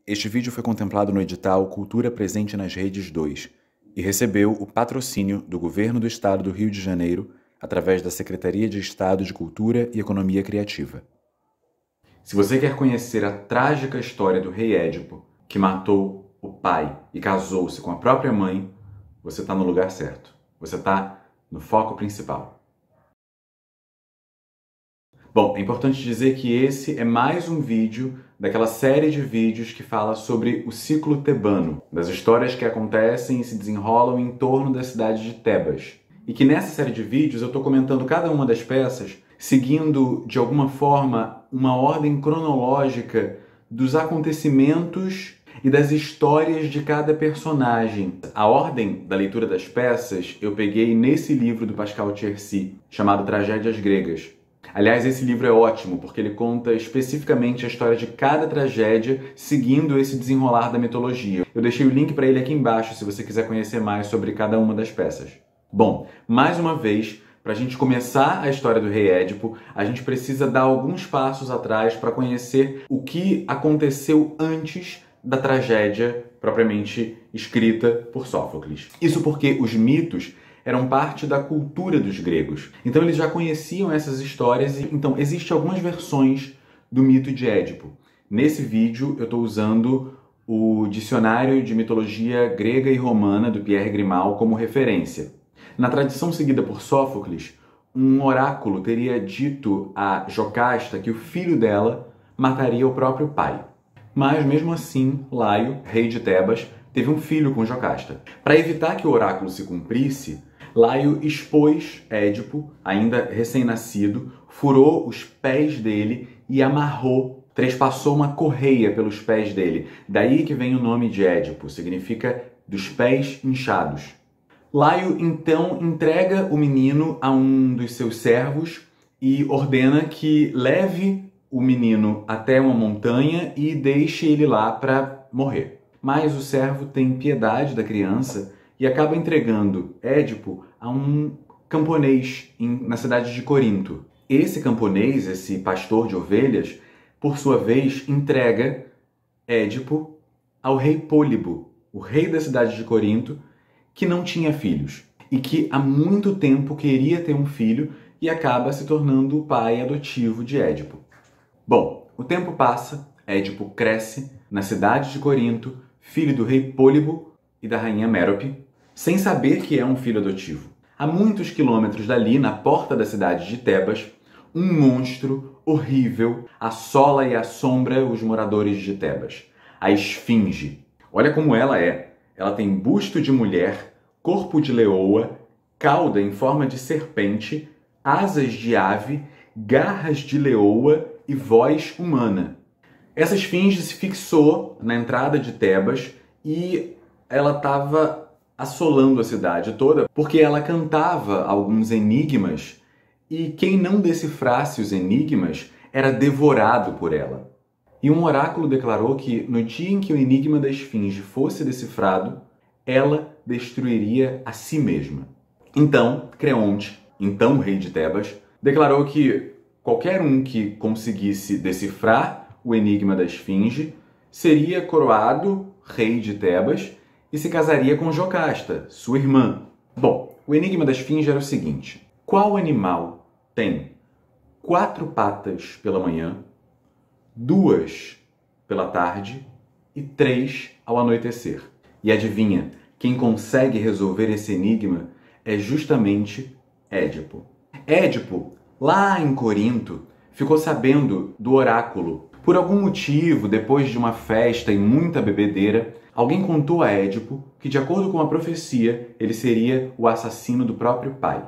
Este vídeo foi contemplado no edital Cultura Presente nas Redes 2 e recebeu o patrocínio do Governo do Estado do Rio de Janeiro através da Secretaria de Estado de Cultura e Economia Criativa. Se você quer conhecer a trágica história do rei Édipo, que matou o pai e casou-se com a própria mãe, você está no lugar certo. Você está no foco principal. Bom, é importante dizer que esse é mais um vídeo daquela série de vídeos que fala sobre o ciclo tebano, das histórias que acontecem e se desenrolam em torno da cidade de Tebas. E que nessa série de vídeos eu estou comentando cada uma das peças seguindo, de alguma forma, uma ordem cronológica dos acontecimentos e das histórias de cada personagem. A ordem da leitura das peças eu peguei nesse livro do Pascal Chercy, chamado Tragédias Gregas. Aliás, esse livro é ótimo, porque ele conta especificamente a história de cada tragédia, seguindo esse desenrolar da mitologia. Eu deixei o link para ele aqui embaixo, se você quiser conhecer mais sobre cada uma das peças. Bom, mais uma vez, para a gente começar a história do rei Édipo, a gente precisa dar alguns passos atrás para conhecer o que aconteceu antes da tragédia propriamente escrita por Sófocles. Isso porque os mitos eram parte da cultura dos gregos. Então eles já conheciam essas histórias e então existem algumas versões do mito de Édipo. Nesse vídeo eu estou usando o Dicionário de Mitologia Grega e Romana do Pierre Grimald como referência. Na tradição seguida por Sófocles, um oráculo teria dito a Jocasta que o filho dela mataria o próprio pai. Mas mesmo assim, Laio, rei de Tebas, teve um filho com Jocasta. Para evitar que o oráculo se cumprisse, Laio expôs Édipo, ainda recém-nascido, furou os pés dele e amarrou, trespassou uma correia pelos pés dele. Daí que vem o nome de Édipo, significa dos pés inchados. Laio então entrega o menino a um dos seus servos e ordena que leve o menino até uma montanha e deixe ele lá para morrer. Mas o servo tem piedade da criança e acaba entregando Édipo a um camponês na cidade de Corinto. Esse camponês, esse pastor de ovelhas, por sua vez, entrega Édipo ao rei Pólibo, o rei da cidade de Corinto, que não tinha filhos e que há muito tempo queria ter um filho e acaba se tornando o pai adotivo de Édipo. Bom, o tempo passa, Édipo cresce na cidade de Corinto, filho do rei Pólibo e da rainha Mérope, sem saber que é um filho adotivo. A muitos quilômetros dali, na porta da cidade de Tebas, um monstro horrível assola e assombra os moradores de Tebas. A Esfinge. Olha como ela é. Ela tem busto de mulher, corpo de leoa, cauda em forma de serpente, asas de ave, garras de leoa e voz humana. Essa Esfinge se fixou na entrada de Tebas e ela estava assolando a cidade toda, porque ela cantava alguns enigmas e quem não decifrasse os enigmas era devorado por ela. E um oráculo declarou que no dia em que o enigma da Esfinge fosse decifrado, ela destruiria a si mesma. Então, Creonte, então rei de Tebas, declarou que qualquer um que conseguisse decifrar o enigma da Esfinge seria coroado rei de Tebas e se casaria com Jocasta, sua irmã. Bom, o enigma da Esfinge era o seguinte: qual animal tem 4 patas pela manhã, 2 pela tarde e 3 ao anoitecer? E adivinha, quem consegue resolver esse enigma é justamente Édipo. Édipo, lá em Corinto, ficou sabendo do oráculo. Por algum motivo, depois de uma festa e muita bebedeira, alguém contou a Édipo que, de acordo com a profecia, ele seria o assassino do próprio pai.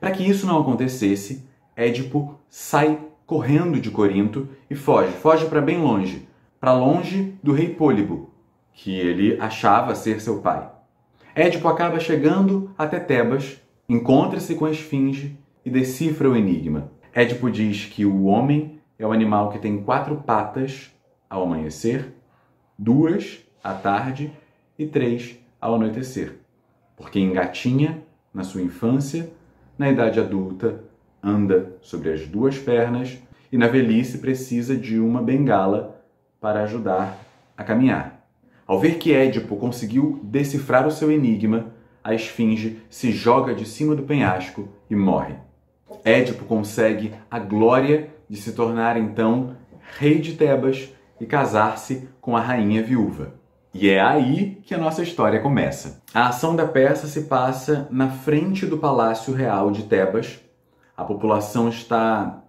Para que isso não acontecesse, Édipo sai correndo de Corinto e foge para bem longe, para longe do rei Pólibo, que ele achava ser seu pai. Édipo acaba chegando até Tebas, encontra-se com a Esfinge e decifra o enigma. Édipo diz que o homem é o animal que tem 4 patas ao amanhecer, 2 à tarde e 3 ao anoitecer, porque engatinha na sua infância, na idade adulta anda sobre as 2 pernas e na velhice precisa de uma bengala para ajudar a caminhar. Ao ver que Édipo conseguiu decifrar o seu enigma, a esfinge se joga de cima do penhasco e morre. Édipo consegue a glória de se tornar então rei de Tebas e casar-se com a rainha viúva. E é aí que a nossa história começa. A ação da peça se passa na frente do Palácio Real de Tebas. A população está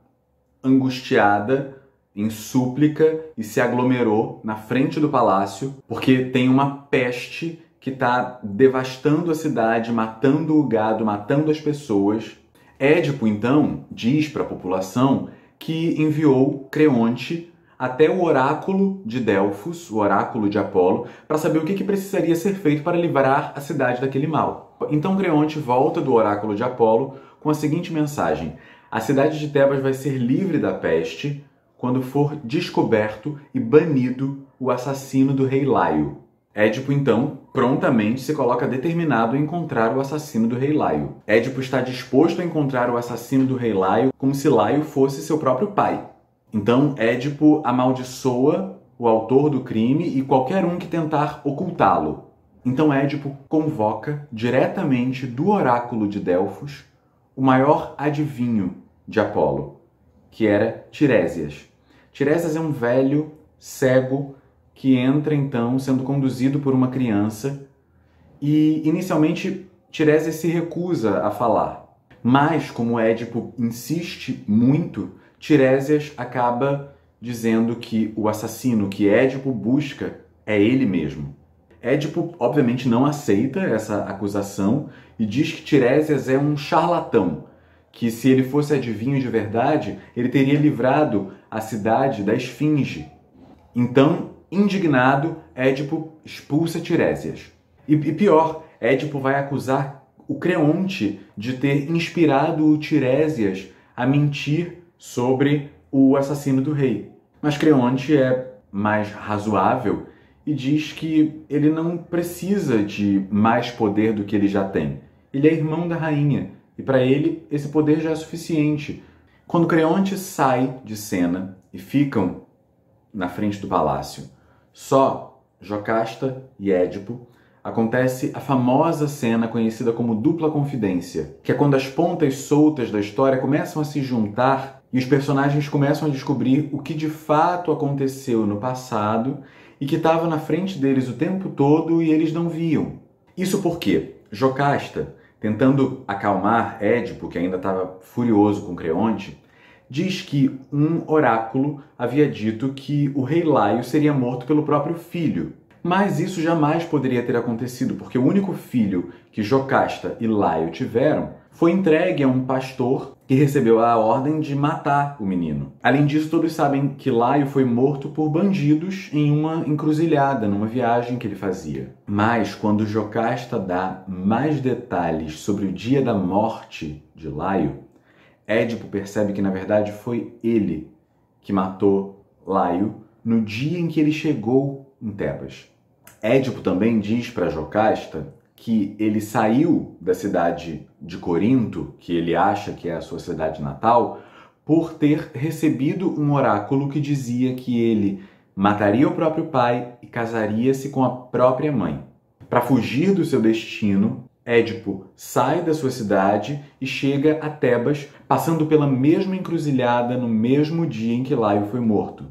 angustiada, em súplica, e se aglomerou na frente do palácio porque tem uma peste que está devastando a cidade, matando o gado, matando as pessoas. Édipo, então, diz para a população que enviou Creonte até o oráculo de Delfos, o oráculo de Apolo, para saber o que precisaria ser feito para livrar a cidade daquele mal. Então Creonte volta do oráculo de Apolo com a seguinte mensagem: a cidade de Tebas vai ser livre da peste quando for descoberto e banido o assassino do rei Laio. Édipo, então, prontamente se coloca determinado a encontrar o assassino do rei Laio. Édipo está disposto a encontrar o assassino do rei Laio como se Laio fosse seu próprio pai. Então, Édipo amaldiçoa o autor do crime e qualquer um que tentar ocultá-lo. Então, Édipo convoca diretamente do oráculo de Delfos o maior adivinho de Apolo, que era Tiresias. Tiresias é um velho cego que entra, então, sendo conduzido por uma criança e, inicialmente, Tiresias se recusa a falar. Mas, como Édipo insiste muito, Tiresias acaba dizendo que o assassino que Édipo busca é ele mesmo. Édipo, obviamente, não aceita essa acusação e diz que Tiresias é um charlatão, que se ele fosse adivinho de verdade, ele teria livrado a cidade da esfinge. Então, indignado, Édipo expulsa Tiresias. E pior, Édipo vai acusar o Creonte de ter inspirado o Tiresias a mentir sobre o assassino do rei. Mas Creonte é mais razoável e diz que ele não precisa de mais poder do que ele já tem. Ele é irmão da rainha e para ele esse poder já é suficiente. Quando Creonte sai de cena e ficam na frente do palácio só Jocasta e Édipo, acontece a famosa cena conhecida como dupla confidência, que é quando as pontas soltas da história começam a se juntar e os personagens começam a descobrir o que de fato aconteceu no passado e que estava na frente deles o tempo todo e eles não viam. Isso porque Jocasta, tentando acalmar Édipo, que ainda estava furioso com Creonte, diz que um oráculo havia dito que o rei Laio seria morto pelo próprio filho. Mas isso jamais poderia ter acontecido, porque o único filho que Jocasta e Laio tiveram foi entregue a um pastor que recebeu a ordem de matar o menino. Além disso, todos sabem que Laio foi morto por bandidos em uma encruzilhada, numa viagem que ele fazia. Mas quando Jocasta dá mais detalhes sobre o dia da morte de Laio, Édipo percebe que, na verdade, foi ele que matou Laio no dia em que ele chegou em Tebas. Édipo também diz para Jocasta que ele saiu da cidade de Corinto, que ele acha que é a sua cidade natal, por ter recebido um oráculo que dizia que ele mataria o próprio pai e casaria-se com a própria mãe. Para fugir do seu destino, Édipo sai da sua cidade e chega a Tebas, passando pela mesma encruzilhada no mesmo dia em que Laio foi morto.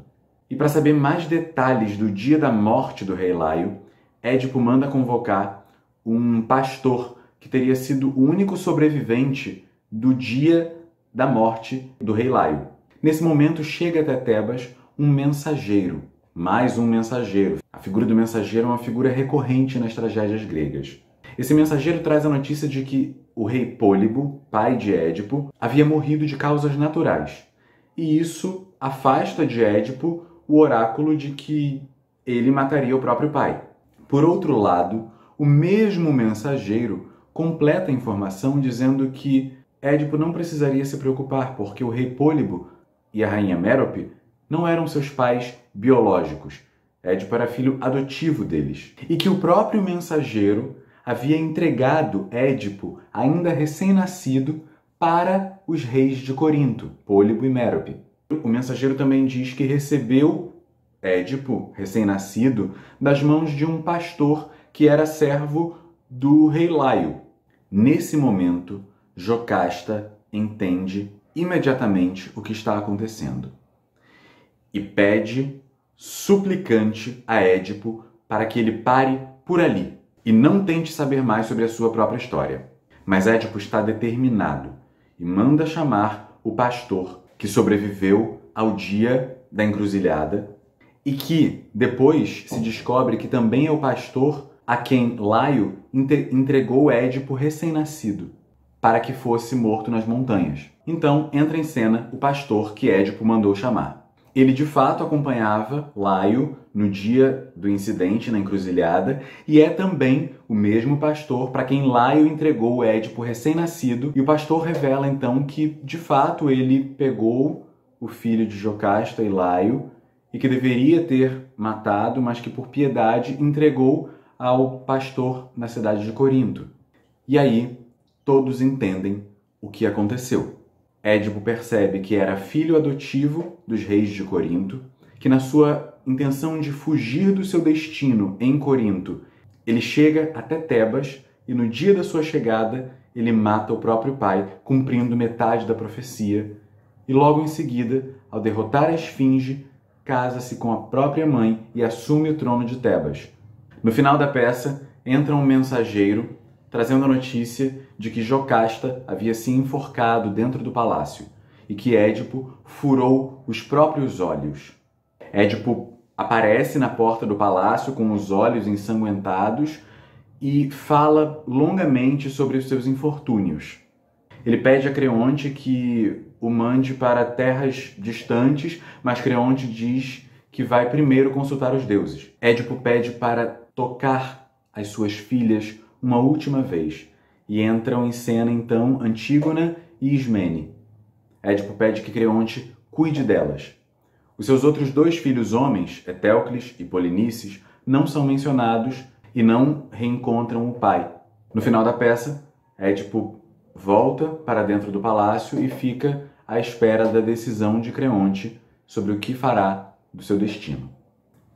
E para saber mais detalhes do dia da morte do rei Laio, Édipo manda convocar um pastor que teria sido o único sobrevivente do dia da morte do rei Laio. Nesse momento chega até Tebas um mensageiro, mais um mensageiro. A figura do mensageiro é uma figura recorrente nas tragédias gregas. Esse mensageiro traz a notícia de que o rei Pólibo, pai de Édipo, havia morrido de causas naturais. E isso afasta de Édipo o oráculo de que ele mataria o próprio pai. Por outro lado, o mesmo mensageiro completa a informação dizendo que Édipo não precisaria se preocupar porque o rei Pólibo e a rainha Mérope não eram seus pais biológicos. Édipo era filho adotivo deles. E que o próprio mensageiro havia entregado Édipo, ainda recém-nascido, para os reis de Corinto, Pólibo e Mérope. O mensageiro também diz que recebeu Édipo, recém-nascido, das mãos de um pastor que era servo do rei Laio. Nesse momento, Jocasta entende imediatamente o que está acontecendo e pede, suplicante, a Édipo para que ele pare por ali e não tente saber mais sobre a sua própria história. Mas Édipo está determinado e manda chamar o pastor que sobreviveu ao dia da encruzilhada e que depois se descobre que também é o pastor a quem Laio entregou Édipo recém-nascido para que fosse morto nas montanhas. Então entra em cena o pastor que Édipo mandou chamar. Ele de fato acompanhava Laio no dia do incidente na encruzilhada e é também o mesmo pastor para quem Laio entregou o Édipo recém-nascido, e o pastor revela então que de fato ele pegou o filho de Jocasta e Laio e que deveria ter matado, mas que por piedade entregou ao pastor na cidade de Corinto. E aí todos entendem o que aconteceu. Édipo percebe que era filho adotivo dos reis de Corinto, que na sua intenção de fugir do seu destino em Corinto, ele chega até Tebas e no dia da sua chegada ele mata o próprio pai, cumprindo metade da profecia, e logo em seguida, ao derrotar a esfinge, casa-se com a própria mãe e assume o trono de Tebas. No final da peça, entra um mensageiro trazendo a notícia de que Jocasta havia se enforcado dentro do palácio e que Édipo furou os próprios olhos. Édipo aparece na porta do palácio com os olhos ensanguentados e fala longamente sobre os seus infortúnios. Ele pede a Creonte que o mande para terras distantes, mas Creonte diz que vai primeiro consultar os deuses. Édipo pede para tocar as suas filhas uma última vez, e entram em cena então Antígona e Ismene. Édipo pede que Creonte cuide delas. Os seus outros 2 filhos homens, Etéocles e Polinices, não são mencionados e não reencontram o pai. No final da peça, Édipo volta para dentro do palácio e fica à espera da decisão de Creonte sobre o que fará do seu destino.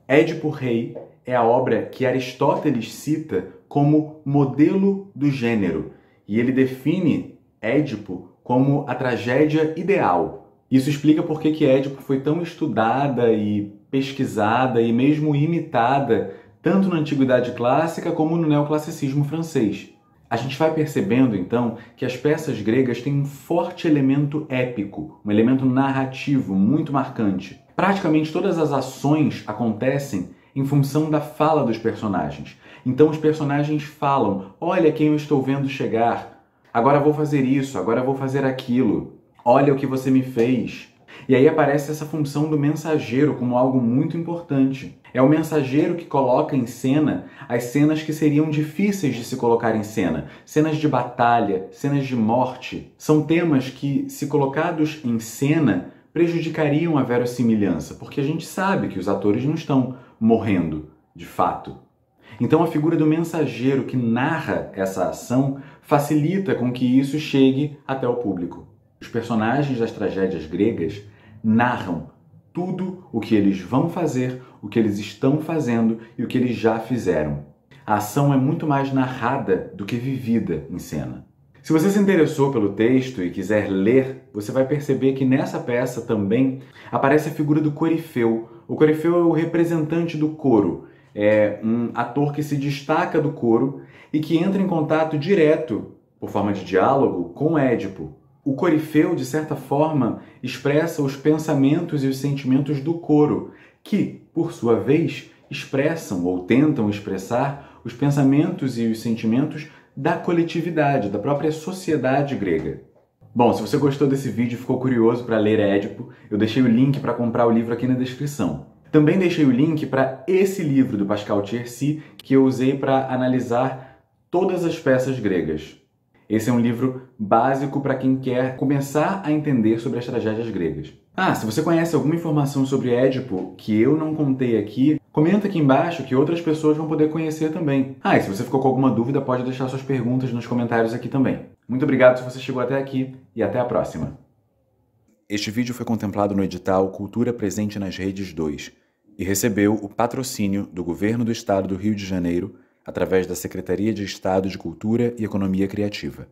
Édipo Rei é a obra que Aristóteles cita como modelo do gênero, e ele define Édipo como a tragédia ideal. Isso explica por que Édipo foi tão estudada e pesquisada e mesmo imitada tanto na Antiguidade Clássica como no neoclassicismo francês. A gente vai percebendo, então, que as peças gregas têm um forte elemento épico, um elemento narrativo muito marcante. Praticamente todas as ações acontecem em função da fala dos personagens. Então os personagens falam: olha quem eu estou vendo chegar, agora vou fazer isso, agora vou fazer aquilo, olha o que você me fez. E aí aparece essa função do mensageiro como algo muito importante. É o mensageiro que coloca em cena as cenas que seriam difíceis de se colocar em cena. Cenas de batalha, cenas de morte. São temas que, se colocados em cena, prejudicariam a verossimilhança, porque a gente sabe que os atores não estão morrendo, de fato. Então a figura do mensageiro que narra essa ação facilita com que isso chegue até o público. Os personagens das tragédias gregas narram tudo o que eles vão fazer, o que eles estão fazendo e o que eles já fizeram. A ação é muito mais narrada do que vivida em cena. Se você se interessou pelo texto e quiser ler, você vai perceber que nessa peça também aparece a figura do corifeu. O corifeu é o representante do coro, é um ator que se destaca do coro e que entra em contato direto, por forma de diálogo, com Édipo. O corifeu, de certa forma, expressa os pensamentos e os sentimentos do coro, que, por sua vez, expressam ou tentam expressar os pensamentos e os sentimentos da coletividade, da própria sociedade grega. Bom, se você gostou desse vídeo e ficou curioso para ler Édipo, eu deixei o link para comprar o livro aqui na descrição. Também deixei o link para esse livro do Pascal Thiercy, que eu usei para analisar todas as peças gregas. Esse é um livro básico para quem quer começar a entender sobre as tragédias gregas. Se você conhece alguma informação sobre Édipo que eu não contei aqui, comenta aqui embaixo que outras pessoas vão poder conhecer também. E se você ficou com alguma dúvida, pode deixar suas perguntas nos comentários aqui também. Muito obrigado se você chegou até aqui e até a próxima. Este vídeo foi contemplado no edital Cultura Presente nas Redes 2. e recebeu o patrocínio do Governo do Estado do Rio de Janeiro através da Secretaria de Estado de Cultura e Economia Criativa.